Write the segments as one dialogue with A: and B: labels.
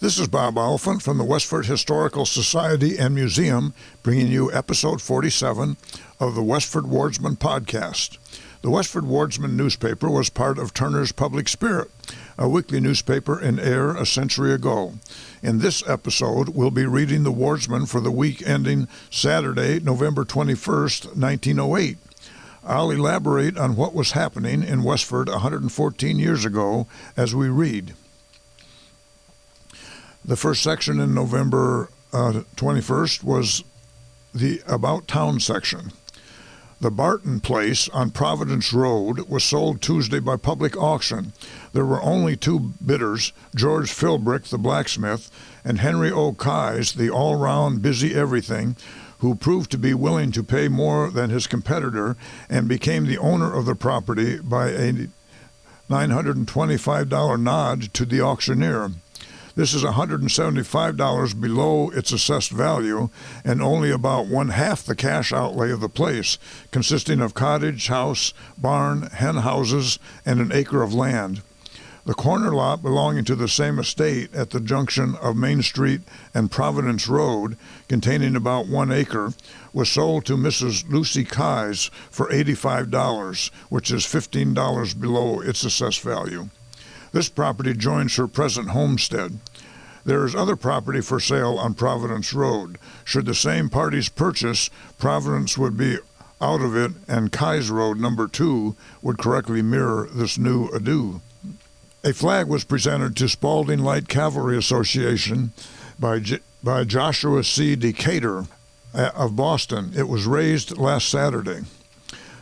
A: This is Bob Oliphant from the Westford Historical Society and Museum, bringing you episode 47 of the Westford Wardsman podcast. The Westford Wardsman newspaper was part of Turner's Public Spirit, a weekly newspaper in Ayr a century ago. In this episode, we'll be reading the Wardsman for the week ending Saturday, November 21st, 1908. I'll elaborate on what was happening in Westford 114 years ago as we read. The first section in November 21st was the About Town section. The Barton place on Providence Road was sold Tuesday by public auction. There were only two bidders, George Philbrick, the blacksmith, and Henry O'Kies, the all-round busy everything, who proved to be willing to pay more than his competitor and became the owner of the property by a $925 nod to the auctioneer. This is $175 below its assessed value and only about one-half the cash outlay of the place, consisting of cottage, house, barn, hen houses, and an acre of land. The corner lot belonging to the same estate at the junction of Main Street and Providence Road, containing about 1 acre, was sold to Mrs. Lucy Kies for $85, which is $15 below its assessed value. This property joins her present homestead. There is other property for sale on Providence Road. Should the same parties purchase, Providence would be out of it, and Kies Road number 2 would correctly mirror this new ado. A flag was presented to Spalding Light Cavalry Association by Joshua C. Decatur of Boston. It was raised last Saturday.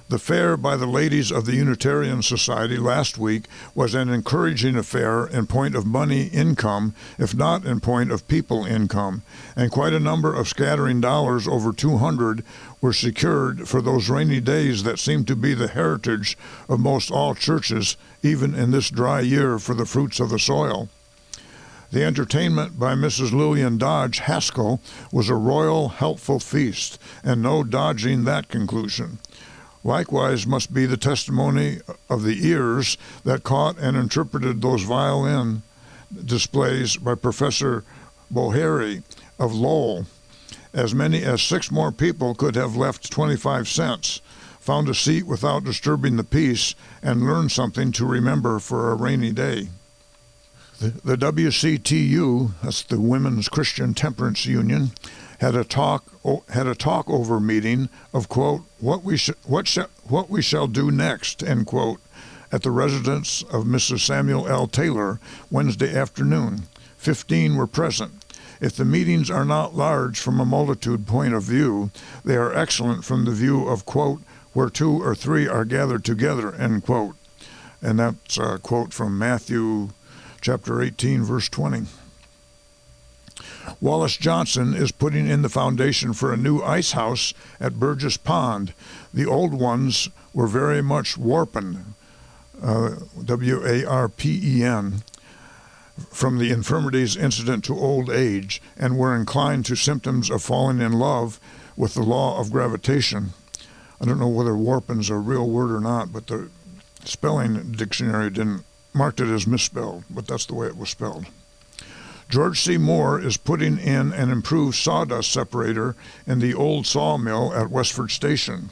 A: The fair by the ladies of the Unitarian Society last week was an encouraging affair in point of money income, if not in point of people income, and quite a number of scattering dollars, over 200, were secured for those rainy days that seem to be the heritage of most all churches, even in this dry year for the fruits of the soil. The entertainment by Mrs. Lillian Dodge Haskell was a royal, helpful feast, and no dodging that conclusion. Likewise must be the testimony of the ears that caught and interpreted those violin displays by Professor Bohary of Lowell. As many as 6 more people could have left 25 cents, found a seat without disturbing the peace, and learned something to remember for a rainy day. The WCTU, that's the Women's Christian Temperance Union, had a talk-over meeting of, quote, what we shall do next, end quote, at the residence of Mrs. Samuel L. Taylor Wednesday afternoon. 15 were present. If the meetings are not large from a multitude point of view, they are excellent from the view of, quote, where 2 or 3 are gathered together, end quote. And that's a quote from Matthew chapter 18, verse 20. Wallace Johnson is putting in the foundation for a new ice house at Burgess Pond. The old ones were very much warpen, W-A-R-P-E-N, from the infirmities incident to old age, and were inclined to symptoms of falling in love with the law of gravitation. I don't know whether warpen's a real word or not, but the spelling dictionary marked it as misspelled, but that's the way it was spelled. George C. Moore is putting in an improved sawdust separator in the old sawmill at Westford Station.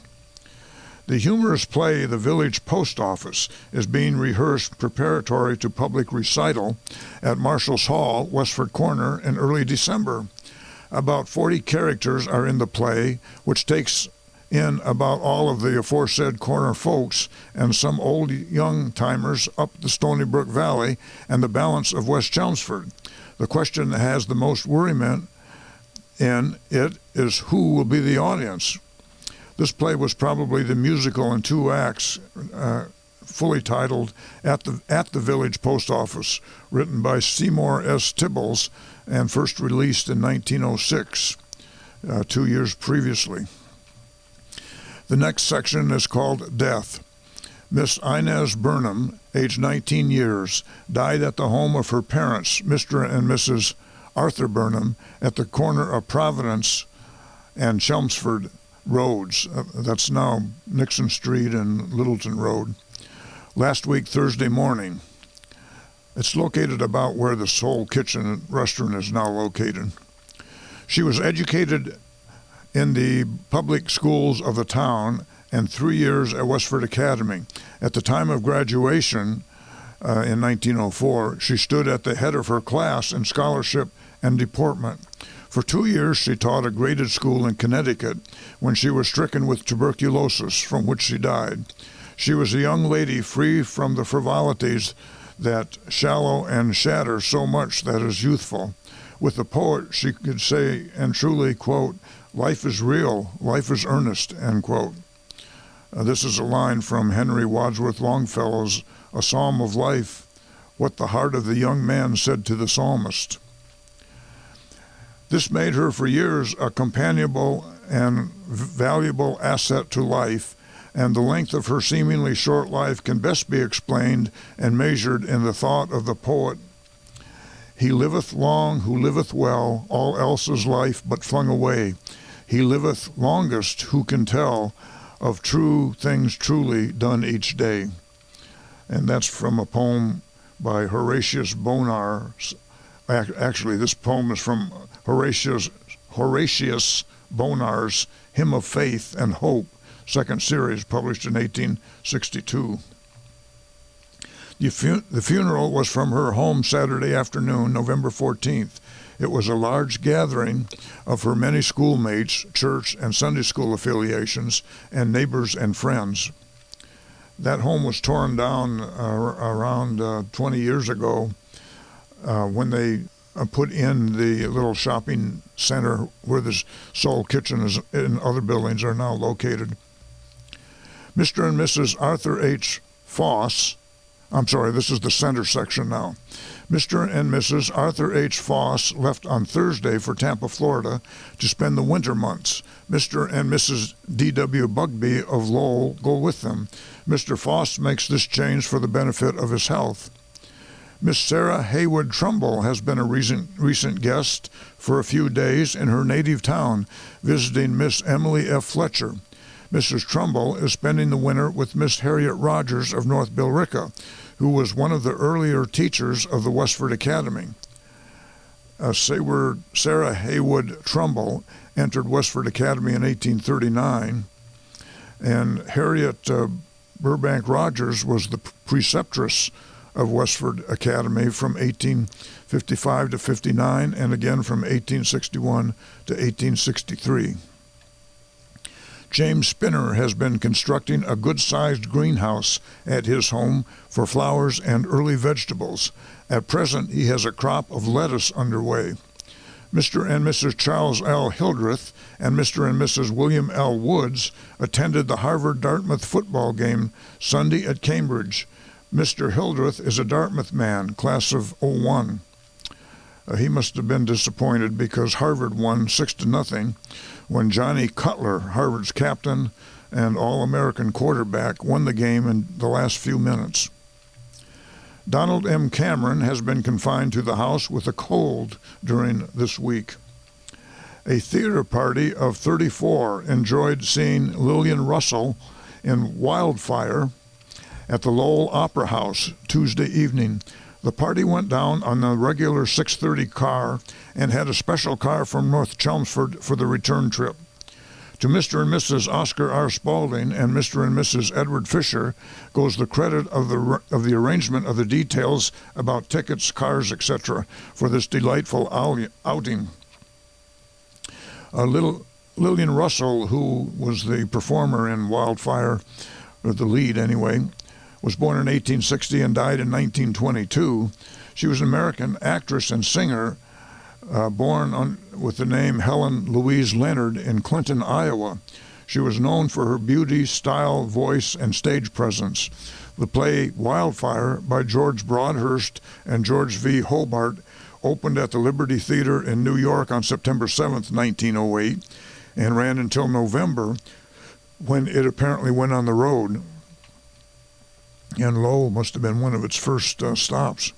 A: The humorous play The Village Post Office is being rehearsed preparatory to public recital at Marshall's Hall, Westford Corner, in early December. About 40 characters are in the play, which takes in about all of the aforesaid corner folks and some old young-timers up the Stony Brook Valley and the balance of West Chelmsford. The question that has the most worriment in it is who will be the audience. This play was probably the musical in 2 acts, fully titled At the Village Post Office, written by Seymour S. Tibbles and first released in 1906, 2 years previously. The next section is called Death. Miss Inez Burnham, age 19 years, died at the home of her parents, Mr. and Mrs. Arthur Burnham, at the corner of Providence and Chelmsford Roads. That's now Nixon Street and Littleton Road. Last week, Thursday morning. It's located about where the Soul Kitchen and Restaurant is now located. She was educated in the public schools of the town and 3 years at Westford Academy. At the time of graduation in 1904, she stood at the head of her class in scholarship and deportment. For 2 years, she taught a graded school in Connecticut when she was stricken with tuberculosis, from which she died. She was a young lady free from the frivolities that shallow and shatter so much that is youthful. With the poet, she could say and truly, quote, "Life is real, life is earnest," end quote. This is a line from Henry Wadsworth Longfellow's A Psalm of Life, what the heart of the young man said to the psalmist. This made her for years a companionable and valuable asset to life, and the length of her seemingly short life can best be explained and measured in the thought of the poet. He liveth long who liveth well, all else is life but flung away. He liveth longest who can tell of true things truly done each day. And that's from a poem by Horatius Bonar. Actually, this poem is from Horatius Bonar's Hymn of Faith and Hope, second series, published in 1862. The funeral was from her home Saturday afternoon, November 14th. It was a large gathering of her many schoolmates, church and Sunday school affiliations, and neighbors and friends. That home was torn down around 20 years ago when they put in the little shopping center where the Soul Kitchen and other buildings are now located. Mr. and Mrs. Arthur H. Foss, this is the center section now. Mr. and Mrs. Arthur H. Foss left on Thursday for Tampa, Florida to spend the winter months. Mr. and Mrs. D.W. Bugby of Lowell go with them. Mr. Foss makes this change for the benefit of his health. Miss Sarah Haywood Trumbull has been a recent guest for a few days in her native town, visiting Miss Emily F. Fletcher. Mrs. Trumbull is spending the winter with Miss Harriet Rogers of North Billerica, who was one of the earlier teachers of the Westford Academy. Sarah Haywood Trumbull entered Westford Academy in 1839, and Harriet Burbank Rogers was the preceptress of Westford Academy from 1855 to 59, and again from 1861 to 1863. James Spinner has been constructing a good-sized greenhouse at his home for flowers and early vegetables. At present, he has a crop of lettuce underway. Mr. and Mrs. Charles L. Hildreth and Mr. and Mrs. William L. Woods attended the Harvard-Dartmouth football game Sunday at Cambridge. Mr. Hildreth is a Dartmouth man, class of '01. He must have been disappointed because Harvard won 6-0 when Johnny Cutler, Harvard's captain and All-American quarterback, won the game in the last few minutes. Donald M. Cameron has been confined to the house with a cold during this week. A theater party of 34 enjoyed seeing Lillian Russell in Wildfire at the Lowell Opera House Tuesday evening. The party went down on the regular 6:30 car and had a special car from North Chelmsford for the return trip. To Mr. and Mrs. Oscar R. Spaulding and Mr. and Mrs. Edward Fisher goes the credit of the arrangement of the details about tickets, cars, etc. for this delightful outing. Lillian Russell, who was the performer in Wildfire, or the lead anyway, was born in 1860 and died in 1922. She was an American actress and singer, born with the name Helen Louise Leonard in Clinton, Iowa. She was known for her beauty, style, voice, and stage presence. The play Wildfire by George Broadhurst and George V. Hobart opened at the Liberty Theater in New York on September 7th, 1908, and ran until November, when it apparently went on the road. And Lowell must have been one of its first stops.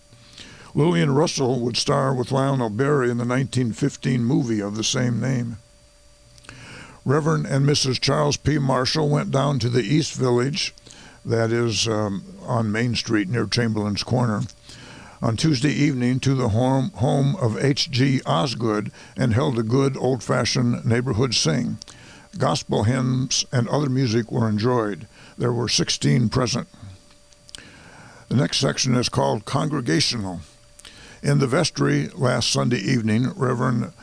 A: Lillian Russell would star with Lionel Barry in the 1915 movie of the same name. Reverend and Mrs. Charles P. Marshall went down to the East Village, that is on Main Street near Chamberlain's Corner, on Tuesday evening to the home of H.G. Osgood and held a good old-fashioned neighborhood sing. Gospel hymns and other music were enjoyed. There were 16 present. The next section is called Congregational. In the vestry last Sunday evening, Reverend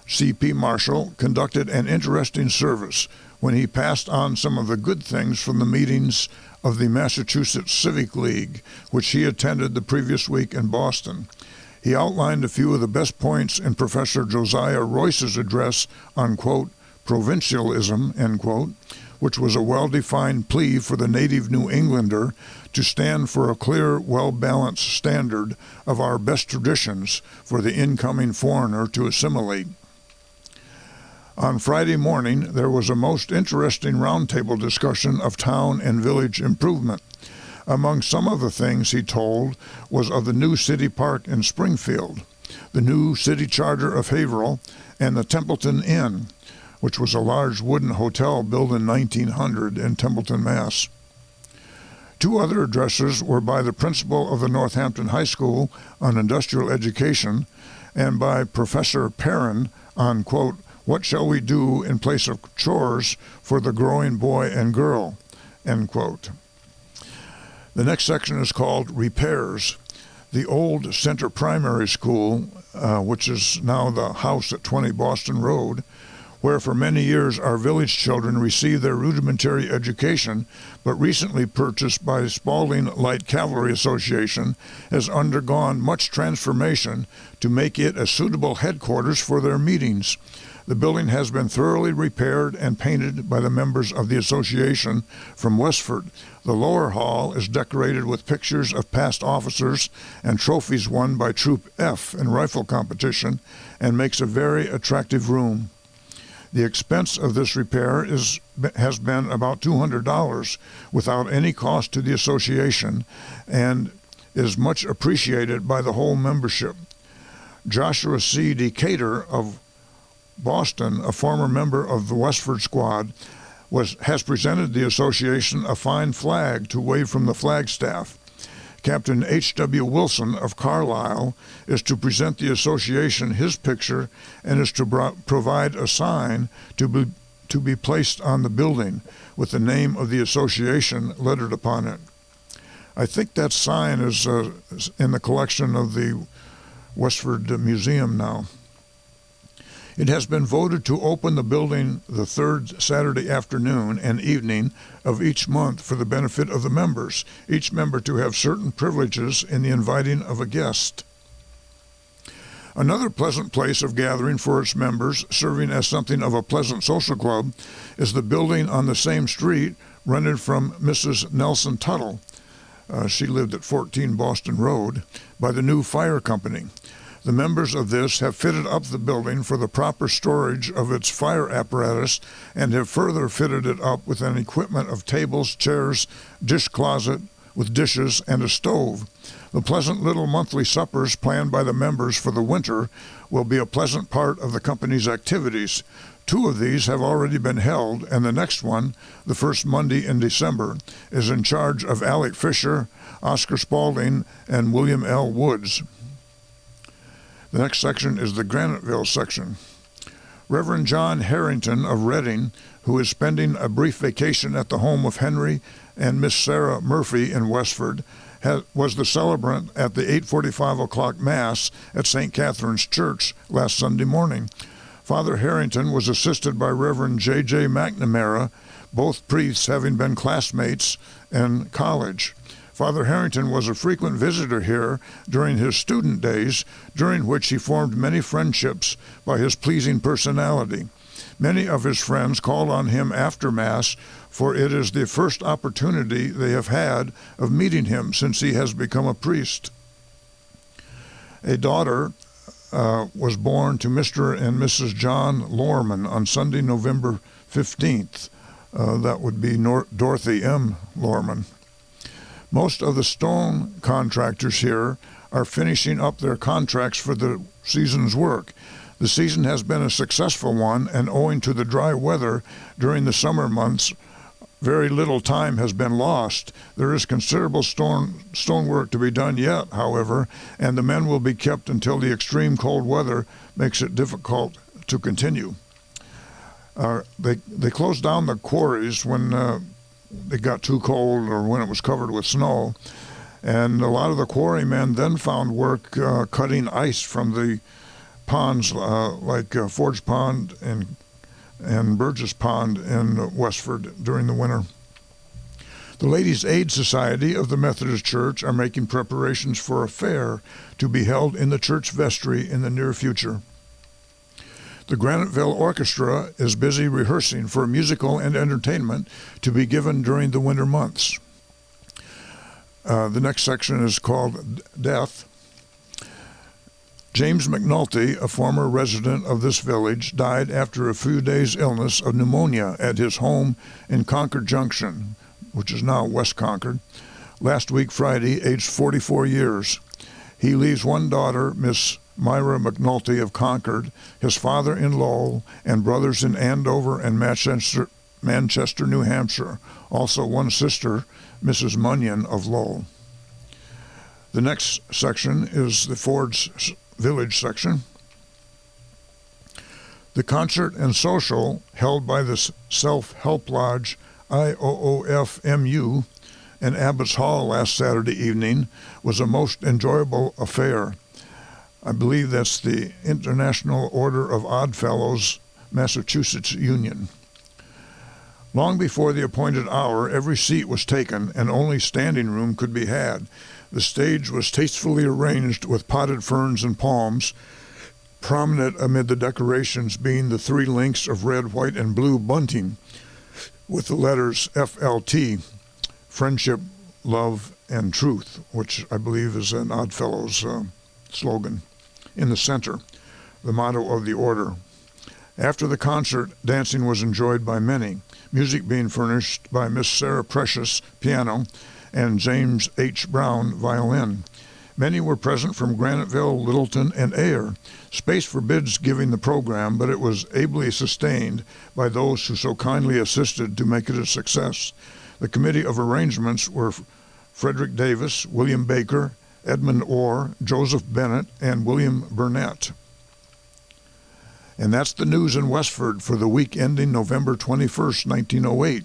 A: C.P. Marshall conducted an interesting service when he passed on some of the good things from the meetings of the Massachusetts Civic League, which he attended the previous week in Boston. He outlined a few of the best points in Professor Josiah Royce's address on, quote, provincialism, end quote, which was a well-defined plea for the native New Englander to stand for a clear, well-balanced standard of our best traditions for the incoming foreigner to assimilate. On Friday morning, there was a most interesting roundtable discussion of town and village improvement. Among some of the things he told was of the new city park in Springfield, the new city charter of Haverhill, and the Templeton Inn, which was a large wooden hotel built in 1900 in Templeton, Mass. Two other addresses were by the principal of the Northampton High School on industrial education and by Professor Perrin on, quote, what shall we do in place of chores for the growing boy and girl, end quote. The next section is called Repairs. The old Center Primary School, which is now the house at 20 Boston Road, where for many years our village children received their rudimentary education, but recently purchased by Spalding Light Cavalry Association, has undergone much transformation to make it a suitable headquarters for their meetings. The building has been thoroughly repaired and painted by the members of the association from Westford. The lower hall is decorated with pictures of past officers and trophies won by Troop F in rifle competition and makes a very attractive room. The expense of this repair has been about $200 without any cost to the association and is much appreciated by the whole membership. Joshua C. Decatur of Boston, a former member of the Westford Squad, has presented the association a fine flag to wave from the flagstaff. Captain H.W. Wilson of Carlisle is to present the association his picture and is to provide a sign to be placed on the building with the name of the association lettered upon it. I think that sign is in the collection of the Westford Museum now. It has been voted to open the building the third Saturday afternoon and evening of each month for the benefit of the members, each member to have certain privileges in the inviting of a guest. Another pleasant place of gathering for its members, serving as something of a pleasant social club, is the building on the same street rented from Mrs. Nelson Tuttle. She lived at 14 Boston Road, by the new fire company. The members of this have fitted up the building for the proper storage of its fire apparatus and have further fitted it up with an equipment of tables, chairs, dish closet with dishes, and a stove. The pleasant little monthly suppers planned by the members for the winter will be a pleasant part of the company's activities. Two of these have already been held, and the next one, the first Monday in December, is in charge of Alec Fisher, Oscar Spalding, and William L. Woods. The next section is the Graniteville Section. Reverend John Harrington of Reading, who is spending a brief vacation at the home of Henry and Miss Sarah Murphy in Westford, was the celebrant at the 8:45 o'clock Mass at St. Catherine's Church last Sunday morning. Father Harrington was assisted by Reverend J.J. McNamara, both priests having been classmates in college. Father Harrington was a frequent visitor here during his student days, during which he formed many friendships by his pleasing personality. Many of his friends called on him after Mass, for it is the first opportunity they have had of meeting him since he has become a priest. A daughter was born to Mr. and Mrs. John Lorman on Sunday, November 15th. That would be Dorothy M. Lorman. Most of the stone contractors here are finishing up their contracts for the season's work. The season has been a successful one, and owing to the dry weather during the summer months, very little time has been lost. There is considerable stonework to be done yet, however, and the men will be kept until the extreme cold weather makes it difficult to continue. They closed down the quarries when it got too cold or when it was covered with snow, and a lot of the quarrymen then found work cutting ice from the ponds like Forge Pond and Burgess Pond in Westford during the winter. The Ladies' Aid Society of the Methodist Church are making preparations for a fair to be held in the church vestry in the near future. The Graniteville Orchestra is busy rehearsing for musical and entertainment to be given during the winter months. The next section is called Death. James Mcnulty, a former resident of this village, died after a few days' illness of pneumonia at his home in Concord Junction, which is now West Concord, last week Friday, aged 44 years. He leaves one daughter, Miss Myra Mcnulty of Concord, his father in Lowell, and brothers in Andover and Manchester, New Hampshire, also one sister, Mrs. Munyon of Lowell. The next section is the Ford's Village section. The concert and social held by the Self-Help Lodge IOOFMU in Abbott's Hall last Saturday evening was a most enjoyable affair. I believe that's the International Order of Odd Fellows, Massachusetts Union. Long before the appointed hour, every seat was taken and only standing room could be had. The stage was tastefully arranged with potted ferns and palms, prominent amid the decorations being the 3 links of red, white, and blue bunting with the letters FLT, Friendship, Love, and Truth, which I believe is an Oddfellows slogan, in the center, the motto of the order. After the concert, dancing was enjoyed by many, music being furnished by Miss Sarah Precious, piano, and James H. Brown, violin. Many were present from Graniteville, Littleton, and Ayer. Space forbids giving the program, but it was ably sustained by those who so kindly assisted to make it a success. The committee of arrangements were Frederick Davis, William Baker, Edmund Orr, Joseph Bennett, and William Burnett. And that's the news in Westford for the week ending November 21st, 1908.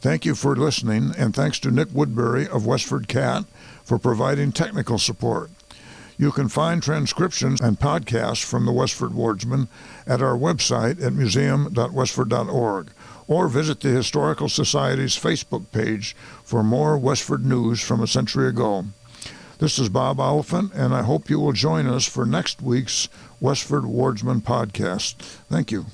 A: Thank you for listening, and thanks to Nick Woodbury of WestfordCAT for providing technical support. You can find transcriptions and podcasts from the Westford Wardsman at our website at museum.westford.org, or visit the Historical Society's Facebook page for more Westford news from a century ago. This is Bob Oliphant, and I hope you will join us for next week's Westford Wardsman podcast. Thank you.